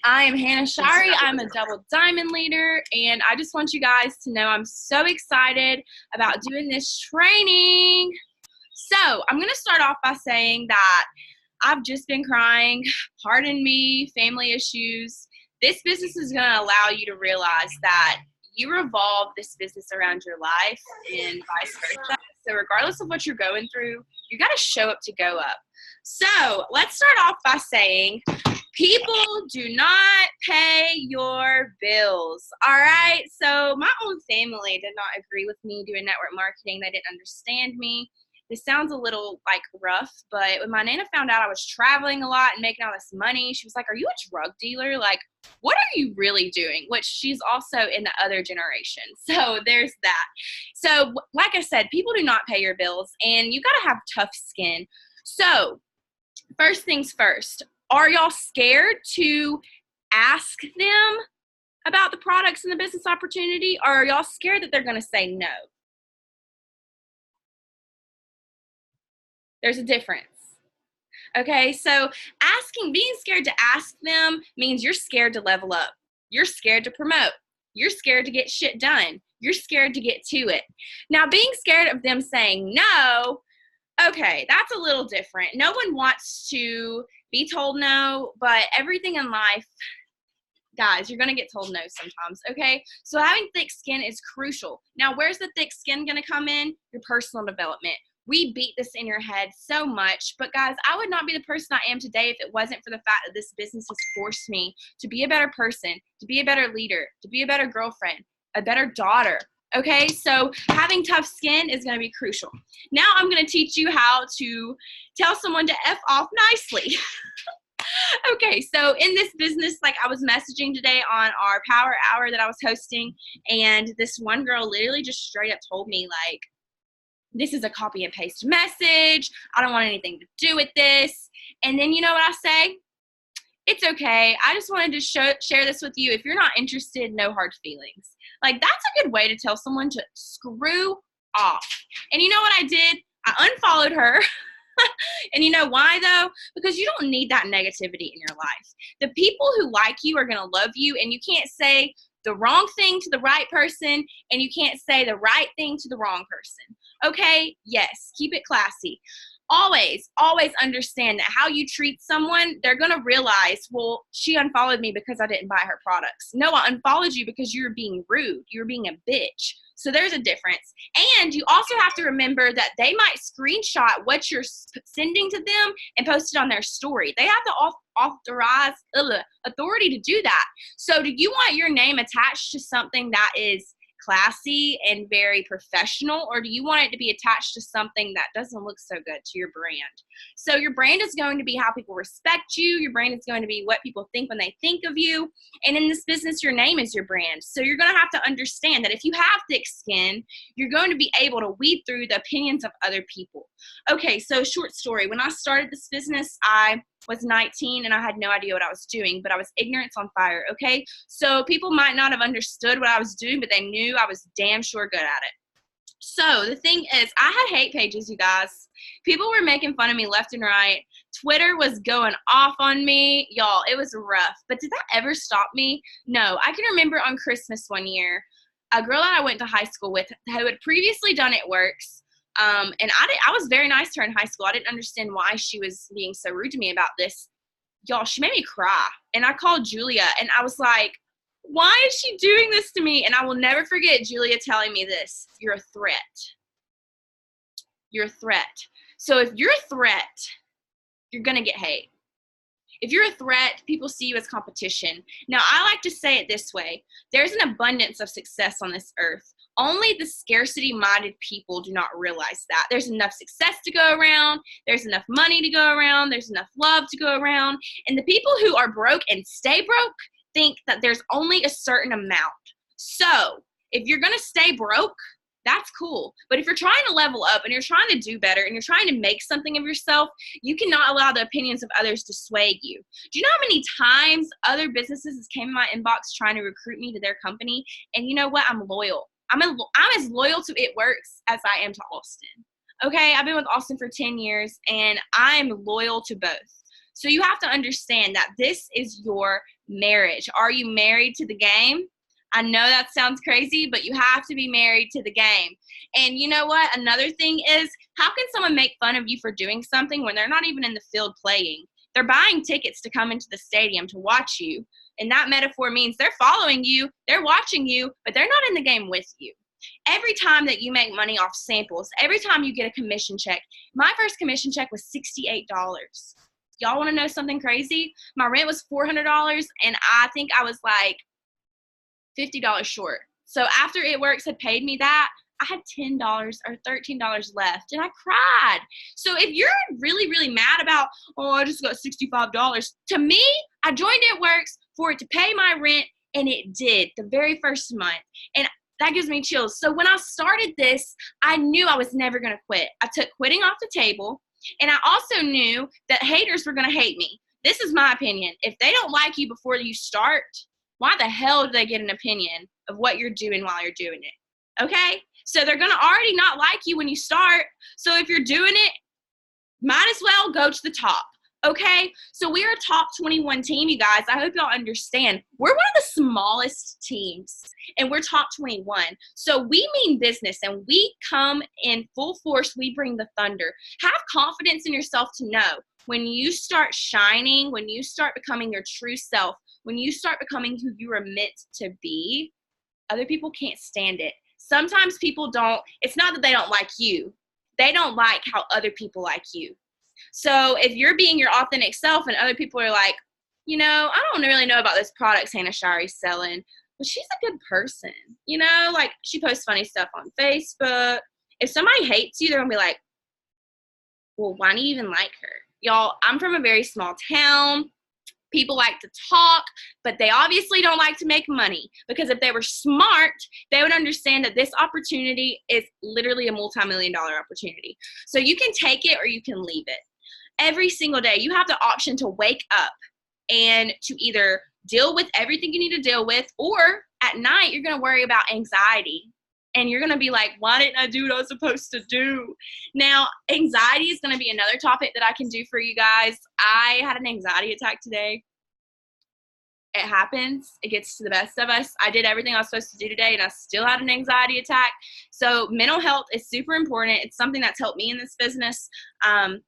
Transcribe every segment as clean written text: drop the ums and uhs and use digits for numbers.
I am Hannah Shari. I'm a double diamond leader, and I just want you guys to know I'm so excited about doing this training. So I'm going to start off by saying that I've just been crying. Pardon me, family issues. This business is going to allow you to realize that you revolve this business around your life and vice versa. So regardless of what you're going through, you got to show up to go up. So let's start off by saying people do not pay your bills. All right. So my own family did not agree with me doing network marketing. They didn't understand me. This sounds a little like rough, but when my Nana found out I was traveling a lot and making all this money, she was like, "Are you a drug dealer? Like, what are you really doing?" Which she's also in the other generation. So there's that. So like I said, people do not pay your bills, and you got to have tough skin. So first things first, are y'all scared to ask them about the products and the business opportunity, or are y'all scared that they're going to say no? There's a difference. Okay, so being scared to ask them means you're scared to level up. You're scared to promote. You're scared to get shit done. You're scared to get to it. Now, being scared of them saying no, okay, that's a little different. No one wants to be told no, but everything in life, guys, you're going to get told no sometimes, okay? So having thick skin is crucial. Now, where's the thick skin going to come in? Your personal development. We beat this in your head so much, but guys, I would not be the person I am today if it wasn't for the fact that this business has forced me to be a better person, to be a better leader, to be a better girlfriend, a better daughter. Okay, so having tough skin is going to be crucial. Now I'm going to teach you how to tell someone to F off nicely. Okay, so in this business, like I was messaging today on our power hour that I was hosting, and this one girl literally just straight up told me, like, this is a copy and paste message. I don't want anything to do with this. And then you know what I say? It's okay. I just wanted to share this with you. If you're not interested, no hard feelings. Like, that's a good way to tell someone to screw off. And you know what I did? I unfollowed her. And you know why, though? Because you don't need that negativity in your life. The people who like you are going to love you, and you can't say the wrong thing to the right person, and you can't say the right thing to the wrong person. Okay? Yes. Keep it classy. Always understand that how you treat someone, they're going to realize, well, she unfollowed me because I didn't buy her products. No, I unfollowed you because you were being rude. You were being a bitch. So there's a difference. And you also have to remember that they might screenshot what you're sending to them and post it on their story. They have the authority to do that. So do you want your name attached to something that is classy and very professional, or do you want it to be attached to something that doesn't look so good to your brand? So your brand is going to be how people respect you. Your brand is going to be what people think when they think of you. And in this business, your name is your brand. So you're going to have to understand that if you have thick skin, you're going to be able to weed through the opinions of other people. Okay, so short story. When I started this business, I was 19 and I had no idea what I was doing, but I was ignorance on fire, okay? So people might not have understood what I was doing, but they knew I was damn sure good at it. So the thing is, I had hate pages, you guys. People were making fun of me left and right. Twitter was going off on me. Y'all, it was rough. But did that ever stop me? No. I can remember on Christmas one year, a girl that I went to high school with who had previously done It Works, and I was very nice to her in high school. I didn't understand why she was being so rude to me about this. Y'all, she made me cry. And I called Julia, and I was like, why is she doing this to me? And I will never forget Julia telling me this: you're a threat. You're a threat. So if you're a threat, you're going to get hate. If you're a threat, people see you as competition. Now, I like to say it this way: there's an abundance of success on this earth. Only the scarcity-minded people do not realize that. There's enough success to go around. There's enough money to go around. There's enough love to go around. And the people who are broke and stay broke think that there's only a certain amount. So if you're going to stay broke, that's cool. But if you're trying to level up and you're trying to do better and you're trying to make something of yourself, you cannot allow the opinions of others to sway you. Do you know how many times other businesses came in my inbox trying to recruit me to their company? And you know what? I'm loyal. I'm as loyal to It Works as I am to Austin. Okay, I've been with Austin for 10 years, and I'm loyal to both. So you have to understand that this is your marriage. Are you married to the game? I know that sounds crazy, but you have to be married to the game. And you know what? Another thing is, how can someone make fun of you for doing something when they're not even in the field playing? They're buying tickets to come into the stadium to watch you. And that metaphor means they're following you, they're watching you, but they're not in the game with you. Every time that you make money off samples, every time you get a commission check, my first commission check was $68. Y'all want to know something crazy? My rent was $400, and I think I was like $50 short. So after It Works had paid me that, I had $10 or $13 left, and I cried. So if you're really, really mad about, oh, I just got $65, to me, I joined It Works for it to pay my rent, and it did the very first month. And that gives me chills. So when I started this, I knew I was never going to quit. I took quitting off the table, and I also knew that haters were going to hate me. This is my opinion. If they don't like you before you start, why the hell do they get an opinion of what you're doing while you're doing it? Okay? So they're going to already not like you when you start. So if you're doing it, might as well go to the top. Okay? So we're a top 21 team, you guys. I hope y'all understand. We're one of the smallest teams, and we're top 21. So we mean business, and we come in full force. We bring the thunder. Have confidence in yourself to know when you start shining, when you start becoming your true self, when you start becoming who you are meant to be, other people can't stand it. Sometimes people don't, it's not that they don't like you. They don't like how other people like you. So if you're being your authentic self and other people are like, you know, I don't really know about this product Hannah Shirey's selling, but she's a good person. You know, like she posts funny stuff on Facebook. If somebody hates you, they're going to be like, well, why do you even like her? Y'all, I'm from a very small town. People like to talk, but they obviously don't like to make money, because if they were smart, they would understand that this opportunity is literally a multi-million-dollar opportunity. So you can take it or you can leave it. Every single day, you have the option to wake up and to either deal with everything you need to deal with, or at night, you're going to worry about anxiety. And you're going to be like, why didn't I do what I was supposed to do? Now, anxiety is going to be another topic that I can do for you guys. I had an anxiety attack today. It happens. It gets to the best of us. I did everything I was supposed to do today, and I still had an anxiety attack. So mental health is super important. It's something that's helped me in this business. And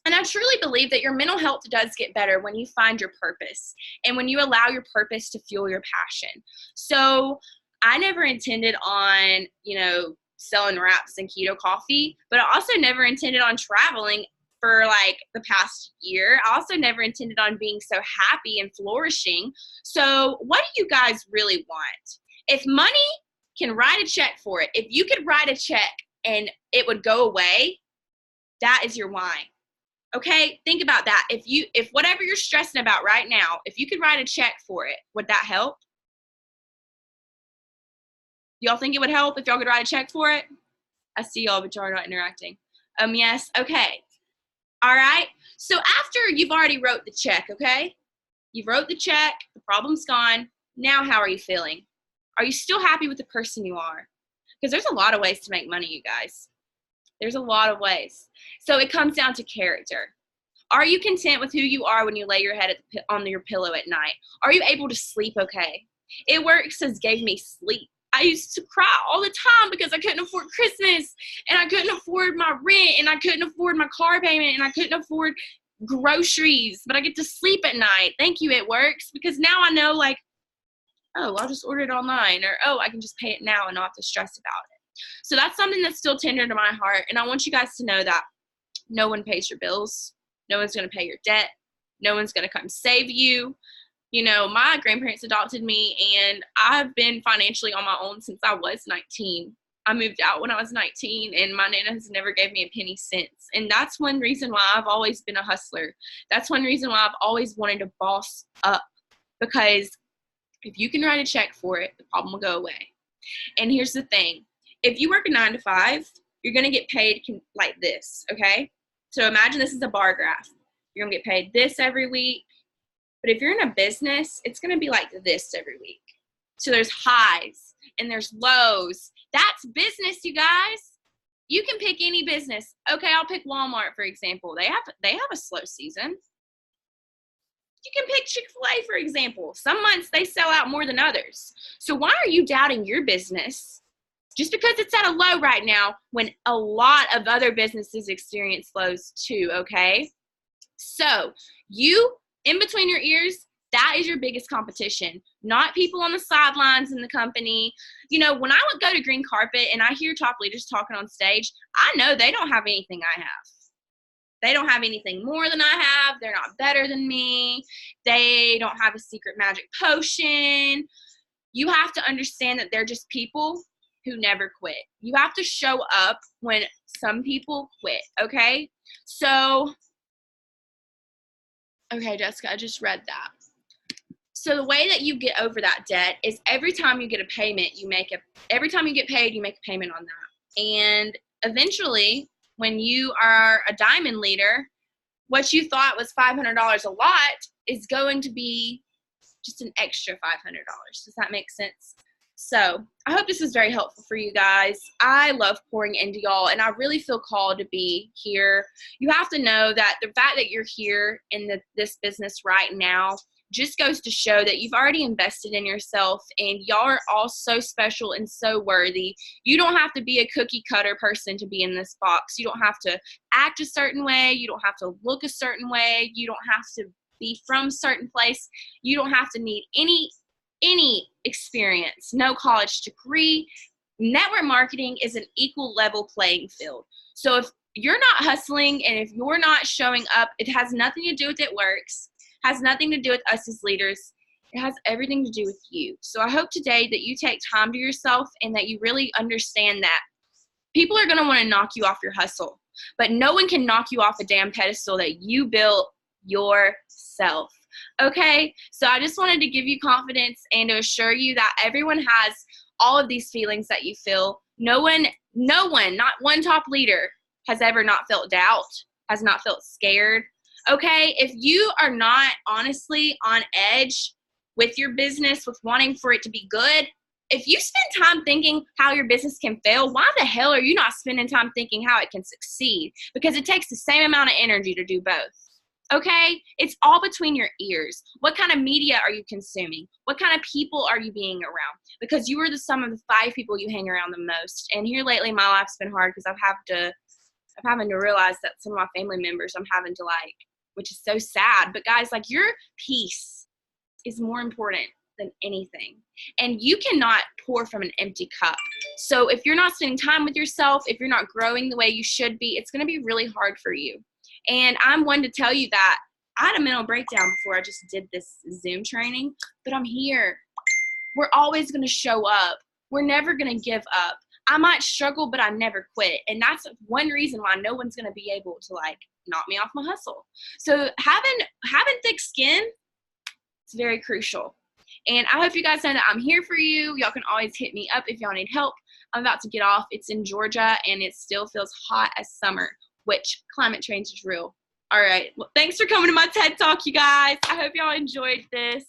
I truly believe that your mental health does get better when you find your purpose and when you allow your purpose to fuel your passion. So I never intended on, you know, selling wraps and keto coffee, but I also never intended on traveling for like the past year. I also never intended on being so happy and flourishing. So what do you guys really want? If money can write a check for it, if you could write a check and it would go away, that is your why. Okay, think about that. If whatever you're stressing about right now, if you could write a check for it, would that help? Y'all think it would help if y'all could write a check for it? I see y'all, but y'all are not interacting. Yes, okay. All right, so after you've already wrote the check, okay? You wrote the check, the problem's gone. Now how are you feeling? Are you still happy with the person you are? Because there's a lot of ways to make money, you guys. There's a lot of ways. So it comes down to character. Are you content with who you are when you lay your head on your pillow at night? Are you able to sleep okay? It Works has gave me sleep. I used to cry all the time because I couldn't afford Christmas, and I couldn't afford my rent, and I couldn't afford my car payment, and I couldn't afford groceries, but I get to sleep at night. Thank you, It Works, because now I know, like, oh, I'll just order it online, or, oh, I can just pay it now and not have to stress about it. So that's something that's still tender to my heart, and I want you guys to know that no one pays your bills. No one's going to pay your debt. No one's going to come save you. You know, my grandparents adopted me, and I've been financially on my own since I was 19. I moved out when I was 19, and my Nana has never gave me a penny since. And that's one reason why I've always been a hustler. That's one reason why I've always wanted to boss up, because if you can write a check for it, the problem will go away. And here's the thing. If you work a 9 to 5, you're going to get paid like this, okay? So imagine this is a bar graph. You're going to get paid this every week. But if you're in a business, it's going to be like this every week. So there's highs and there's lows. That's business, you guys. You can pick any business. Okay, I'll pick Walmart, for example. They have a slow season. You can pick Chick-fil-A, for example. Some months they sell out more than others. So why are you doubting your business just because it's at a low right now when a lot of other businesses experience lows too, okay? So you, in between your ears, that is your biggest competition, not people on the sidelines in the company. You know, when I would go to Green Carpet and I hear top leaders talking on stage, I know they don't have anything I have. They don't have anything more than I have. They're not better than me. They don't have a secret magic potion. You have to understand that they're just people who never quit. You have to show up when some people quit, okay? So, okay, Jessica, I just read that. So the way that you get over that debt is every time you get a payment, every time you get paid, you make a payment on that. And eventually, when you are a diamond leader, what you thought was $500 a lot is going to be just an extra $500. Does that make sense? So I hope this was very helpful for you guys. I love pouring into y'all, and I really feel called to be here. You have to know that the fact that you're here in this business right now just goes to show that you've already invested in yourself, and y'all are all so special and so worthy. You don't have to be a cookie cutter person to be in this box. You don't have to act a certain way. You don't have to look a certain way. You don't have to be from a certain place. You don't have to need any experience, no college degree. Network marketing is an equal level playing field. So if you're not hustling and if you're not showing up, it has nothing to do with It Works, has nothing to do with us as leaders. It has everything to do with you. So I hope today that you take time to yourself and that you really understand that people are going to want to knock you off your hustle, but no one can knock you off a damn pedestal that you built yourself. Okay, so I just wanted to give you confidence and to assure you that everyone has all of these feelings that you feel. No one, not one top leader has ever not felt doubt, has not felt scared. Okay, if you are not honestly on edge with your business, with wanting for it to be good, if you spend time thinking how your business can fail, why the hell are you not spending time thinking how it can succeed? Because it takes the same amount of energy to do both. Okay? It's all between your ears. What kind of media are you consuming? What kind of people are you being around? Because you are the sum of the 5 people you hang around the most. And here lately, my life's been hard because I'm having to realize that some of my family members I'm having to which is so sad. But guys, your peace is more important than anything. And you cannot pour from an empty cup. So if you're not spending time with yourself, if you're not growing the way you should be, it's going to be really hard for you. And I'm one to tell you that I had a mental breakdown before I just did this Zoom training, but I'm here. We're always going to show up. We're never going to give up. I might struggle, but I never quit. And that's one reason why no one's going to be able to knock me off my hustle. So having thick skin is very crucial. And I hope you guys know that I'm here for you. Y'all can always hit me up if y'all need help. I'm about to get off. It's in Georgia, and it still feels hot as summer, which climate change is real. All right. Well, thanks for coming to my TED Talk, you guys. I hope y'all enjoyed this.